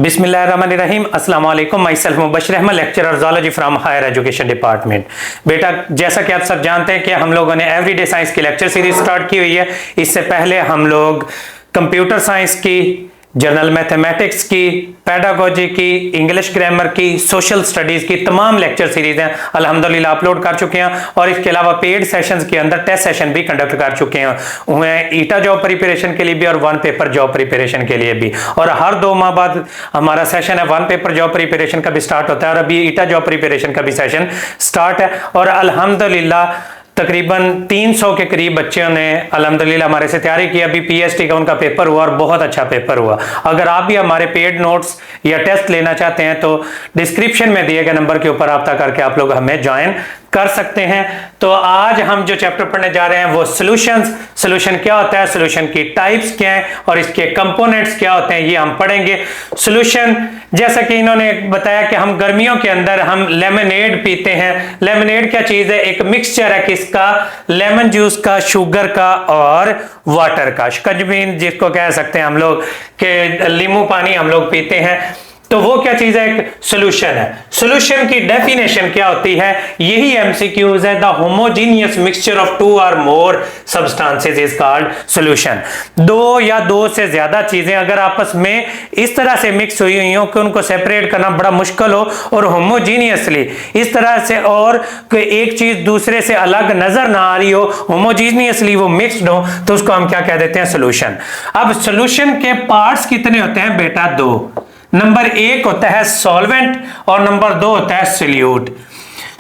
बिस्मिल्लाहिर्रहमानिर्रहीम अस्सलाम वालेकुम। Myself Mubashir Ahmad, lecturer zoology from higher education department. बेटा, जैसा कि आप सब जानते हैं कि हम लोगों ने एवरीडे साइंस की लेक्चर सीरीज स्टार्ट की हुई है। इससे पहले हम लोग कंप्यूटर साइंस की, जनरल मैथमेटिक्स की, पेडागोजी की, इंग्लिश ग्रामर की, सोशल स्टडीज की तमाम लेक्चर सीरीज हैं अल्हम्दुलिल्लाह अपलोड कर चुके हैं। और इसके अलावा पेड सेशंस के अंदर टेस्ट सेशन भी कंडक्ट कर चुके हैं हुए ईटा जॉब प्रिपरेशन के लिए भी और वन पेपर जॉब प्रिपरेशन के लिए भी। और हर 2 माह बाद हमारा सेशन है वन पेपर जॉब प्रिपरेशन का भी स्टार्ट होता है और अभी ईटा जॉब प्रिपरेशन का भी सेशन स्टार्ट है। और अल्हम्दुलिल्लाह तकरीबन 300 के करीब बच्चों ने अल्हम्दुलिल्लाह हमारे से तैयारी की। अभी पीएचडी का उनका पेपर हुआ और बहुत अच्छा पेपर हुआ। अगर आप भी हमारे पेड नोट्स या टेस्ट लेना चाहते हैं तो डिस्क्रिप्शन में दिए गए नंबर के ऊपर रब्ता करके आप लोग हमें ज्वाइन कर सकते हैं। तो आज हम जो चैप्टर पढ़ने जा रहे हैं वो सॉल्यूशंस। सॉल्यूशन क्या होता है, सॉल्यूशन की टाइप्स क्या है और इसके कंपोनेंट्स क्या होते हैं, ये हम पढ़ेंगे। सॉल्यूशन, जैसा कि इन्होंने बताया कि हम गर्मियों के अंदर हम लेमनेड पीते हैं। लेमनेड क्या चीज है? एक मिक्सचर है किसका? लेमन जूस का, शुगर का और वाटर का। शिकंजबी जिसको कह सकते हैं हम लोग के लींबू पानी हम लोग पीते हैं। तो वो क्या चीज है? एक सॉल्यूशन है। सॉल्यूशन की डेफिनेशन क्या होती है? यही एमसीक्यूज है। द होमोजेनियस मिक्सचर ऑफ 2 और मोर सब्सटेंसेस इज कॉल्ड सॉल्यूशन। 2 या 2 से ज्यादा चीजें अगर आपस में इस तरह से मिक्स हुई हो कि उनको सेपरेट करना बड़ा मुश्किल हो और होमोजेनियसली इस तरह से, और एक चीज दूसरे से अलग नजर ना आ रही हो, होमोजेनियसली वो मिक्स्ड हो, तो उसको हम क्या कह देते हैं? सॉल्यूशन। अब सॉल्यूशन के पार्ट्स कितने होते हैं बेटा? 2। नंबर 1 होता है सॉल्वेंट और नंबर 2 होता है सॉल्यूट।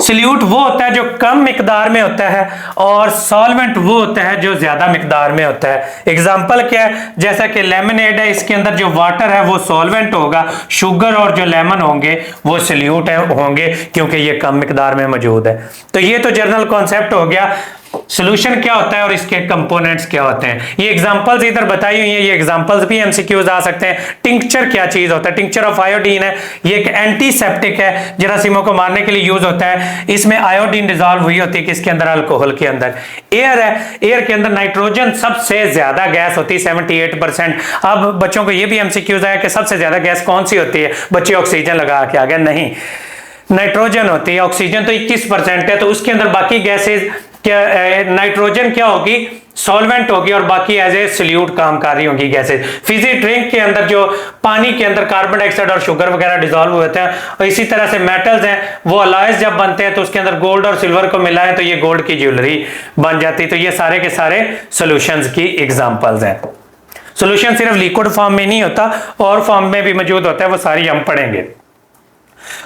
सॉल्यूट वो होता है जो कम मिकदार में होता है और सॉल्वेंट वो होता है जो ज्यादा मिकदार में होता है। एग्जांपल क्या है? जैसा कि लेमनेड है, इसके अंदर जो वाटर है वो सॉल्वेंट होगा, शुगर और जो लेमन होंगे वो सॉल्यूट होंगे क्योंकि ये कम मिकदार में मौजूद है। तो ये तो जनरल कॉन्सेप्ट हो गया सॉल्यूशन क्या होता है और इसके कंपोनेंट्स क्या होते हैं। ये एग्जांपल्स इधर बताई हुई हैं, ये एग्जांपल्स भी एमसीक्यूज आ सकते हैं। टिंक्चर क्या चीज होता है? टिंक्चर ऑफ आयोडीन है, ये एक एंटीसेप्टिक है, जरासीमों को मारने के लिए यूज होता है। इसमें आयोडीन डिसॉल्व हुई होती है किसके अंदर? अल्कोहल के अंदर। एयर है, एयर के अंदर नाइट्रोजन सबसे ज्यादा गैस होती है 78%। अब बच्चों को ये भी एमसीक्यूज आया कि सबसे ज्यादा गैस कौन सी होती है? बच्चे ऑक्सीजन लगा के आ गए, नहीं, नाइट्रोजन होती है। ऑक्सीजन तो 21% है, तो उसके अंदर बाकी गैसेज क्या? नाइट्रोजन क्या होगी? सॉल्वेंट होगी और बाकी एज ए सॉल्यूट काम कर रही होंगी गैसेज। फिजी ड्रिंक के अंदर जो पानी के अंदर कार्बन डाइऑक्साइड और शुगर वगैरह डिसॉल्व होते हैं। और इसी तरह से मेटल्स हैं, वो अलॉयज जब बनते हैं तो उसके अंदर गोल्ड और सिल्वर को मिलाएं तो ये गोल्ड की ज्वेलरी बन जाती है। तो ये सारे के सारे सॉल्यूशंस की एग्जांपल्स हैं। सॉल्यूशन सिर्फ लिक्विड फॉर्म में नहीं होता और फॉर्म में भी मौजूद होता है, वो सारी हम पढ़ेंगे।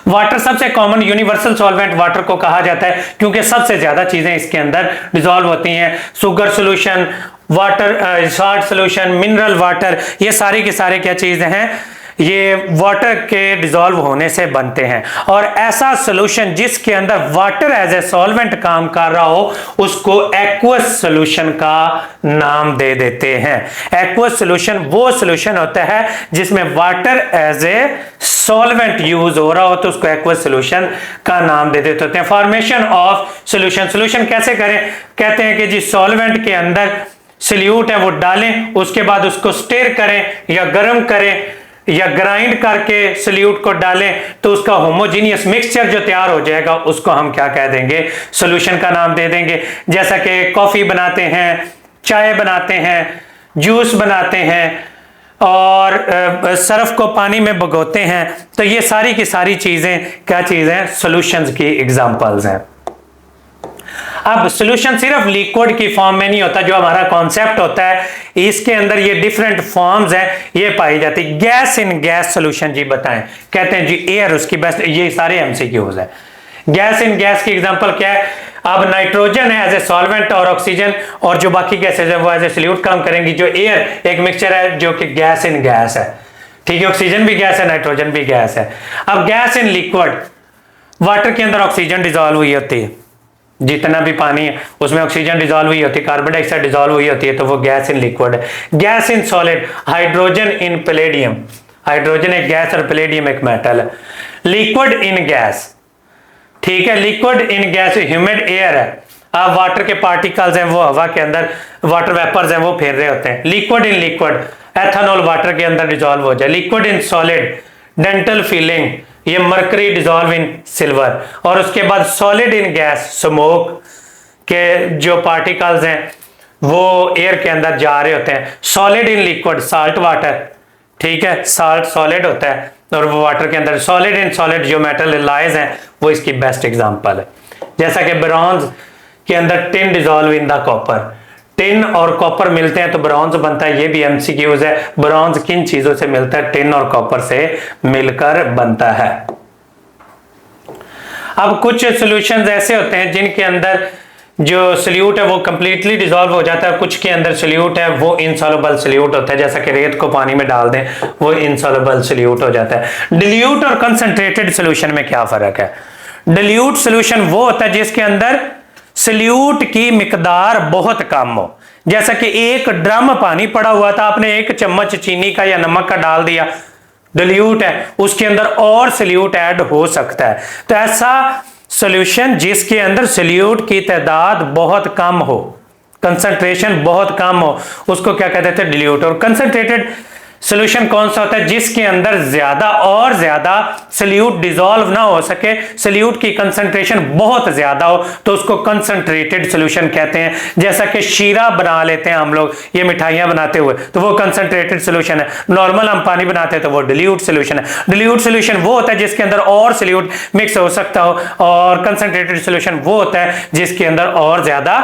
वाटर सबसे कॉमन यूनिवर्सल सॉल्वेंट वाटर को कहा जाता है क्योंकि सबसे ज्यादा चीजें इसके अंदर डिसॉल्व होती हैं। Sugar solution, water salt solution, mineral water, ये सारी के सारे क्या चीजें हैं? ये वाटर के डिसॉल्व होने से बनते हैं। और ऐसा सॉल्यूशन जिसके अंदर वाटर एज ए सॉल्वेंट काम कर रहा हो उसको एक्वस सॉल्यूशन का नाम दे देते हैं। एक्वस सॉल्यूशन वो सॉल्यूशन होता है जिसमें water as a solvent use हो रहा हो तो उसको एक्वस सॉल्यूशन का नाम दे देते होते हैं। Formation of solution. सॉल्यूशन कैसे करें? कहते हैं कि जी सॉल्वेंट के अंदर सॉल्यूट है वो डालें, उसके बाद उसको स्टिर करें या गर्म करें या ग्राइंड करके सॉल्यूट को डालें तो उसका होमोजेनियस मिक्सचर जो तैयार हो जाएगा उसको हम क्या कह देंगे? सॉल्यूशन का नाम दे देंगे। जैसा कि कॉफी बनाते हैं, चाय बनाते हैं, जूस बनाते हैं और सर्फ को पानी में भिगोते हैं, तो ये सारी की सारी चीजें क्या चीजें? सॉल्यूशंस की एग्जांपल्स हैं। अब सॉल्यूशन सिर्फ लिक्विड की फॉर्म में नहीं होता, जो हमारा कॉन्सेप्ट होता है इसके अंदर ये डिफरेंट फॉर्म्स हैं, ये पाई जाती। गैस इन गैस सॉल्यूशन जी बताएं। कहते हैं जी एयर उसकी बेस्ट, ये सारे एमसीक्यूज हैं। गैस इन गैस की एग्जांपल क्या है? अब नाइट्रोजन है एज ए सॉल्वेंट और ऑक्सीजन और जो बाकी गैसेज है वो एज ए सॉल्यूट काम करेंगी। जो एयर एक मिक्सचर है जो कि गैस इन गैस है, ठीक है, ऑक्सीजन भी गैस है, नाइट्रोजन भी गैस है। अब गैस इन लिक्विड, वाटर के अंदर ऑक्सीजन डिसॉल्व हुई होती है, जितना भी पानी है उसमें ऑक्सीजन डिसॉल्व हुई होती है, कार्बन डाइऑक्साइड डिसॉल्व हुई होती है, तो वो गैस इन लिक्विड है। Gas in solid, hydrogen in palladium, hydrogen एक गैस और पैलेडियम एक मेटल है। लिक्विड इन गैस, ठीक है, liquid in gas humid air है। अब वाटर के पार्टिकल्स हैं वो हवा के अंदर, वाटर वेपर्स हैं वो फेर रहे होते हैं। Liquid in liquid, ethanol water के अंदर डिसॉल्व हो जाए। Liquid in solid, dental filling, ये मरकरी डिजॉल्व इन सिल्वर। और उसके बाद सॉलिड इन गैस, स्मोक के जो पार्टिकल्स हैं वो एयर के अंदर जा रहे होते हैं। Solid in liquid, salt water, ठीक है, साल्ट सॉलिड होता है और वो वाटर के अंदर। सॉलिड इन सॉलिड जो मेटल एलाइज हैं वो इसकी बेस्ट एग्जांपल है। जैसा कि ब्रॉन्ज के अंदर tin dissolve in the copper, tin और कॉपर मिलते हैं तो ब्रॉन्ज बनता है। ये भी एमसीक्यूज है, ब्रॉन्ज किन चीजों से मिलता है? टिन और कॉपर से मिलकर बनता है। अब कुछ सॉल्यूशंस ऐसे होते हैं जिनके अंदर जो सल्यूट है वो कंप्लीटली डिसॉल्व हो जाता है, कुछ के अंदर सल्यूट है वो इनसॉल्युबल सल्यूट होता है। जैसा कि रेत को पानी में डाल दें वो इनसॉल्युबल सल्यूट हो जाता है। डिल्यूट और कंसंट्रेटेड सॉल्यूशन में क्या फर्क है? डिल्यूट सॉल्यूशन वो होता है जिसके अंदर सल्यूट की मिकदार बहुत कम हो। जैसा कि एक ड्रम पानी पड़ा हुआ था, आपने एक चम्मच चीनी का या नमक का डाल दिया, डिल्यूट है, उसके अंदर और सल्यूट ऐड हो सकता है। तो ऐसा सॉल्यूशन जिसके अंदर सल्यूट की तादाद बहुत कम हो, कंसंट्रेशन बहुत कम हो, उसको क्या कहते थे? डिल्यूट। और कंसंट्रेटेड सॉल्यूशन कौन सा होता है? जिसके अंदर ज्यादा और ज्यादा सल्यूट डिसॉल्व ना हो सके, सल्यूट की कंसंट्रेशन बहुत ज्यादा हो, तो उसको कंसंट्रेटेड सॉल्यूशन कहते हैं। जैसा कि शीरा बना लेते हैं हम लोग, ये मिठाइयां बनाते हुए, तो वो कंसंट्रेटेड सॉल्यूशन है। नॉर्मल हम पानी बनाते हैं तो वो डिल्यूट सॉल्यूशन है। डिल्यूट सॉल्यूशन वो होता है जिसके अंदर और सल्यूट मिक्स हो सकता हो, और कंसंट्रेटेड सॉल्यूशन वो होता है जिसके अंदर और ज्यादा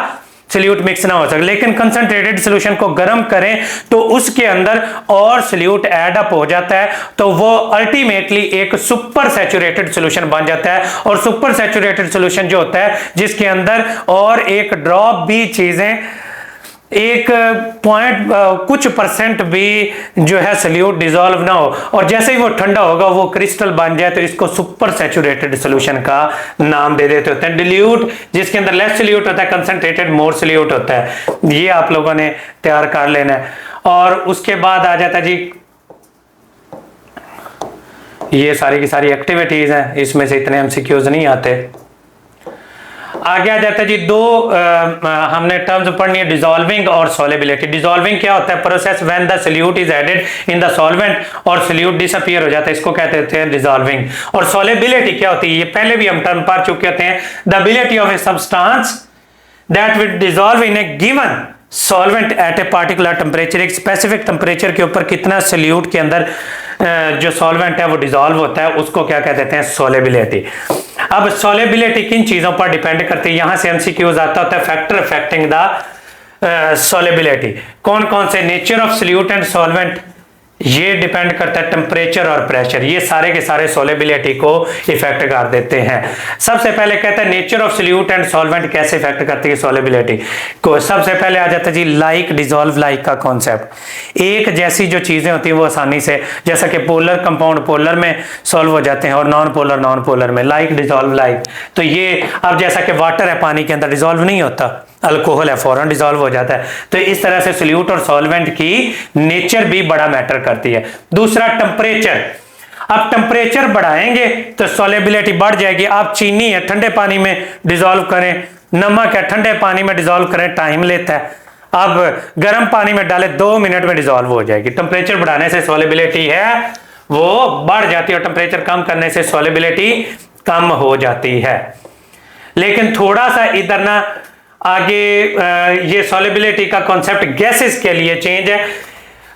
सल्यूट मिक्स ना हो सके। लेकिन कंसंट्रेटेड सॉल्यूशन को गर्म करें तो उसके अंदर और सल्यूट ऐड अप हो जाता है, तो वो अल्टीमेटली एक सुपर सैचुरेटेड सॉल्यूशन बन जाता है। और सुपर सैचुरेटेड सॉल्यूशन जो होता है जिसके अंदर और एक ड्रॉप भी चीजें, एक पॉइंट कुछ परसेंट भी जो है सल्यूट डिसॉल्व ना हो, और जैसे ही वो ठंडा होगा वो क्रिस्टल बन जाए, तो इसको सुपर सैचुरेटेड सॉल्यूशन का नाम दे देते होते हैं। डिल्यूट जिसके अंदर लेस सल्यूट होता है, कंसंट्रेटेड मोर सल्यूट होता है। ये आप लोगों ने तैयार कर लेना है। और उसके बाद आ जाता है जी, ये सारी की सारी एक्टिविटीज हैं, इसमें से इतने एमसीक्यूज नहीं आते। आगे आ जाता है जी हमने टर्म्स पढ़नी है, डिसॉल्विंग और सॉल्युबिलिटी। डिसॉल्विंग क्या होता है? Process when the solute is added in the solvent और सॉल्यूट डिसअपीयर हो जाता है, इसको कहते हैं डिसॉल्विंग। और सॉल्युबिलिटी क्या होती है? ये पहले भी हम टर्म पढ़ चुके होते हैं। The ability of a substance that will dissolve in A given solvent eight a particular temperature, एक स्पेसिफिक टेम्परेचर के ऊपर कितना सल्यूट के अंदर जो सॉल्वेंट है वो डिसॉल्व होता है, उसको क्या कहते हैं? सॉल्युबिलिटी। अब सॉल्युबिलिटी किन चीजों पर डिपेंड करती है? यहां से एमसीक्यूज आता होता है, फैक्टर अफेक्टिंग द सॉल्युबिलिटी। कौन कौन से? Nature of solute and solvent, ये डिपेंड करता है, टेम्परेचर और प्रेशर, ये सारे के सारे सॉल्युबिलिटी को इफेक्ट कर देते हैं। सबसे पहले कहता है nature of solute and solvent कैसे इफेक्ट करती है सॉल्युबिलिटी को। सबसे पहले आ जाता है जी लाइक डिसॉल्व लाइक का कॉन्सेप्ट। एक जैसी जो चीजें होती हैं वो आसानी से, जैसा कि पोलर कंपाउंड पोलर में सॉल्व हो जाते हैं और नॉन पोलर में, लाइक डिसॉल्व लाइक। तो ये अब जैसा कि वाटर है पानी के अंदर डिसॉल्व नहीं होता, अल्कोहल है फौरन डिसॉल्व हो जाता है। तो इस तरह से सॉल्यूट और सॉल्वेंट की नेचर भी बड़ा मैटर करती है। दूसरा टेम्परेचर, अब टेम्परेचर बढ़ाएंगे तो सॉल्युबिलिटी बढ़ जाएगी। आप चीनी है ठंडे पानी में डिसॉल्व करें, नमक है ठंडे पानी में डिसॉल्व करें, टाइम लेता है। अब गर्म पानी में डालें 2 मिनट में डिसॉल्व हो जाएगी। टेम्परेचर बढ़ाने से सॉल्युबिलिटी है वो बढ़ जाती है और टेम्परेचर कम करने से सॉल्युबिलिटी कम हो जाती है। लेकिन थोड़ा सा इधर ना आगे ये सॉल्युबिलिटी का कॉन्सेप्ट गैसेस के लिए चेंज है।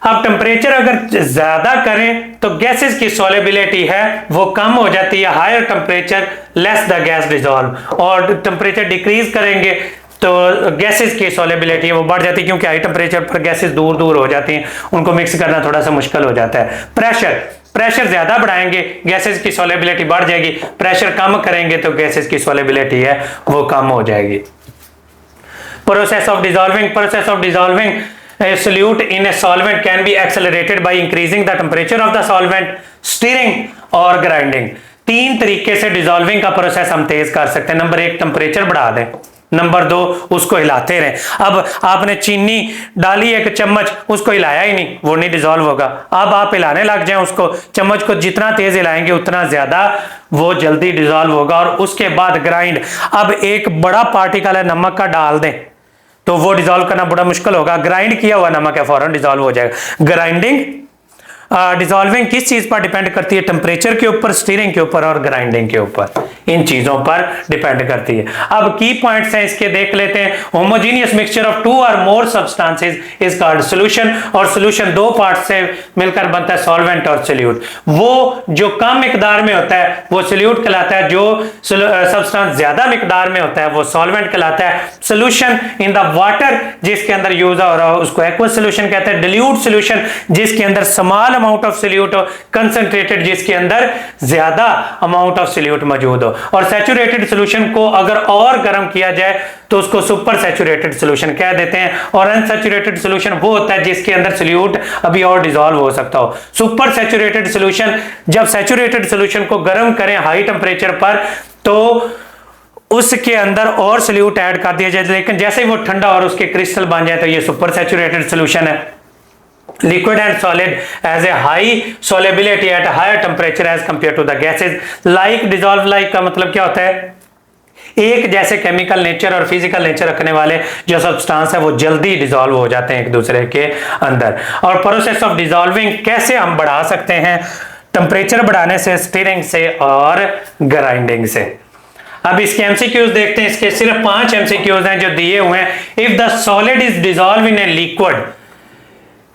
अब टेम्परेचर अगर ज्यादा करें तो गैसेस की सॉल्युबिलिटी है वो कम हो जाती है, higher temperature less the gas dissolve. और टेम्परेचर डिक्रीज करेंगे तो गैसेस की सॉल्युबिलिटी है वो बढ़ जाती है, क्योंकि हाई टेम्परेचर पर गैसेस दूर दूर हो जाती हैं, उनको मिक्स करना थोड़ा सा मुश्किल हो जाता है। प्रेशर ज्यादा बढ़ाएंगे गैसेस की सॉल्युबिलिटी बढ़ जाएगी, प्रेशर कम करेंगे तो गैसेस की सॉल्युबिलिटी है वो कम हो जाएगी। Process of dissolving a solute in a solvent can be accelerated by increasing the temperature of the solvent, stirring और grinding। 3 तरीके से डिसॉल्विंग का प्रोसेस हम तेज कर सकते हैं। नंबर 1 टेम्परेचर बढ़ा दें, नंबर 2 उसको हिलाते रहें। अब आपने चीनी डाली 1 चम्मच, उसको हिलाया ही नहीं, वो नहीं डिसॉल्व होगा। अब आप हिलाने लग जाएं उसको, चम्मच को जितना तेज हिलाएंगे उतना ज्यादा वो जल्दी डिसॉल्व होगा। और उसके बाद ग्राइंड, अब एक बड़ा पार्टिकल है नमक का डाल दें तो वो डिसॉल्व करना बड़ा मुश्किल होगा। ग्राइंड किया हुआ नमक है फौरन डिसॉल्व हो जाएगा। ग्राइंडिंग डिसॉल्विंग किस चीज पर डिपेंड करती है? टेम्परेचर के ऊपर, स्टीयरिंग के ऊपर और ग्राइंडिंग के ऊपर, इन चीजों पर डिपेंड करती है। अब की पॉइंट्स हैं इसके, देख लेते हैं। होमोजीनियस मिक्सचर ऑफ 2 और मोर सब्सटेंसेस इज कॉल्ड सॉल्यूशन, और सॉल्यूशन 2 पार्ट से मिलकर बनता है, सॉल्वेंट और सॉल्यूट। वो जो कम मिकदार में होता है वो सॉल्यूट कहलाता है, जो सब्सटेंस ज्यादा मिकदार में होता है वो सॉल्वेंट कहलाता है। सॉल्यूशन इन द वाटर जिसके अंदर यूज हो रहा हो उसको एक्वस सॉल्यूशन कहते हैं। डिल्यूट सॉल्यूशन जिसके अंदर स्मॉल अमाउंट ऑफ सॉल्यूट हो, कंसंट्रेटेड जिसके अंदर ज्यादा अमाउंट ऑफ सॉल्यूट मौजूद हो। और सैचुरेटेड सॉल्यूशन को अगर और गर्म किया जाए तो उसको सुपर सैचुरेटेड सॉल्यूशन कह देते हैं। और अनसैचुरेटेड सॉल्यूशन वो होता है जिसके अंदर सॉल्यूट अभी और डिसॉल्व हो सकता हो। सुपर सैचुरेटेड सॉल्यूशन, जब सैचुरेटेड सॉल्यूशन को गर्म करें हाई टेंपरेचर पर तो उसके अंदर और सॉल्यूट ऐड कर दिया जाए, लेकिन जैसे ही वो ठंडा और उसके क्रिस्टल बन जाए तो ये सुपर सैचुरेटेड सॉल्यूशन है। Liquid and solid as a high solubility at higher temperature as compared to the gases. Like dissolve like का मतलब क्या होता है? एक जैसे केमिकल नेचर और फिजिकल नेचर रखने वाले जो सब्सटेंस है वो जल्दी डिसॉल्व हो जाते हैं एक दूसरे के अंदर। और प्रोसेस ऑफ डिसॉल्विंग कैसे हम बढ़ा सकते हैं? टेम्परेचर बढ़ाने से, स्टीयरिंग से और ग्राइंडिंग से। अब इसके एमसीक्यूज देखते हैं। इसके सिर्फ 5 एमसीक्यूज हैं जो दिए हुए हैं। If the solid is dissolve in a liquid,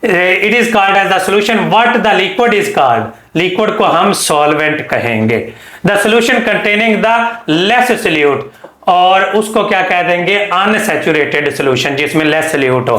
it is called as the solution. What the liquid is called? Liquid को हम सॉल्वेंट कहेंगे। The solution containing the less solute, और उसको क्या कह देंगे? अनसैचुरेटेड सॉल्यूशन जिसमें लेस सॉल्यूट हो।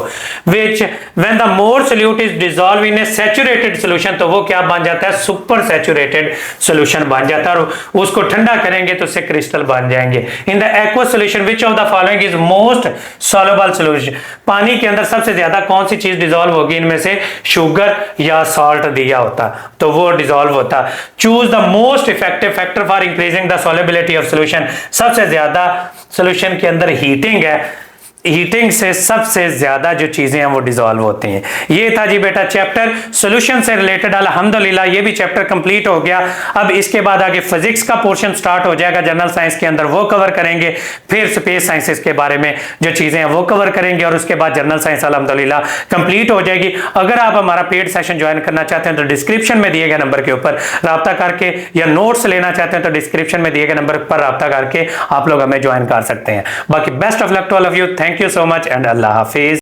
विच when the more solute is dissolve in A saturated solution, तो वो क्या बन जाता है? सुपर सैचुरेटेड सॉल्यूशन बन जाता है। और उसको ठंडा करेंगे तो उससे क्रिस्टल बन जाएंगे। In the aqueous solution which of the following is most soluble solution, पानी के अंदर सबसे ज्यादा कौन सी चीज डिसॉल्व होगी इनमें से? शुगर या सॉल्ट दिया होता तो वो डिसॉल्व होता। Choose the most effective factor for increasing the solubility of solution, सबसे ज्यादा सॉल्यूशन के अंदर हीटिंग है, हीटिंग से सबसे ज्यादा जो चीजें हैं वो डिसॉल्व होती हैं। ये था जी बेटा चैप्टर सॉल्यूशन से रिलेटेड। अल्हम्दुलिल्लाह ये भी चैप्टर कंप्लीट हो गया। अब इसके बाद आगे फिजिक्स का पोर्शन स्टार्ट हो जाएगा जनरल साइंस के अंदर, वो कवर करेंगे। फिर स्पेस साइंसेस के बारे में जो चीजें हैं वो कवर करेंगे, और उसके बाद जनरल साइंस अल्हम्दुलिल्लाह कंप्लीट हो जाएगी। अगर आप हमारा पेड सेशन ज्वाइन करना चाहते हैं तो डिस्क्रिप्शन में दिए गए नंबर के ऊपर राब्ता करके, या नोट्स लेना चाहते हैं तो डिस्क्रिप्शन में दिए गए नंबर पर राब्ता करके आप लोग हमें ज्वाइन कर सकते हैं। बाकी best of luck to all of you. Thank you so much and Allah Hafiz.